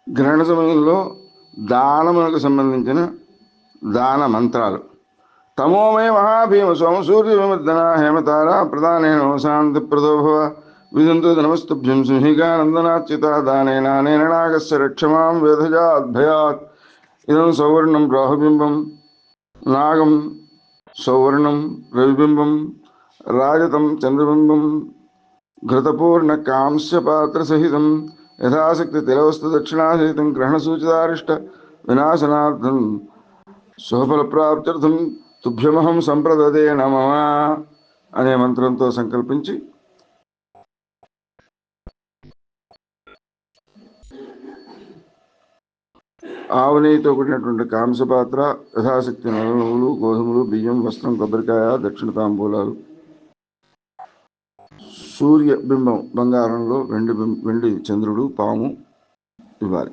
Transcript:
గ్రహణ సమయంలో దానములకు సంబంధించిన దాన మంత్రాలు. తమోమయ మహాభీమ సోమ సూర్య విమర్దన హేమతార ప్రధానేన శాంతి ప్రదోభవ విదంతు నమస్తుభ్యం సింహికానందనాచ్యుత దానేన నేన నాగస్య రక్షమాం వేదజాద్భయాత్. ఇదం సౌవర్ణం రాహుబింబం నాగం సౌవర్ణం రవిబింబం రాజతం చంద్రబింబం ఘృతపూర్ణ కాంస్యపాత్ర సహితం యథాశక్తి తిలవస్తు దక్షిణాసహితం గ్రహణసూచితారిష్ట వినాశనార్థం శుభఫల ప్రాప్త్యర్థం తుభ్యమహం సంప్రదదే నమః అనే మంత్రంతో సంకల్పించి ఆవు నెయ్యితో కూడినటువంటి కాంసపాత్ర, యథాశక్తి నలుగులు, గోధుమలు, బియ్యం, వస్త్రం, కొబ్బరికాయ, దక్షిణ తాంబూలాలు, సూర్య బింబం బంగారంలో, వెండి చంద్రుడు, పాము ఇవ్వాలి.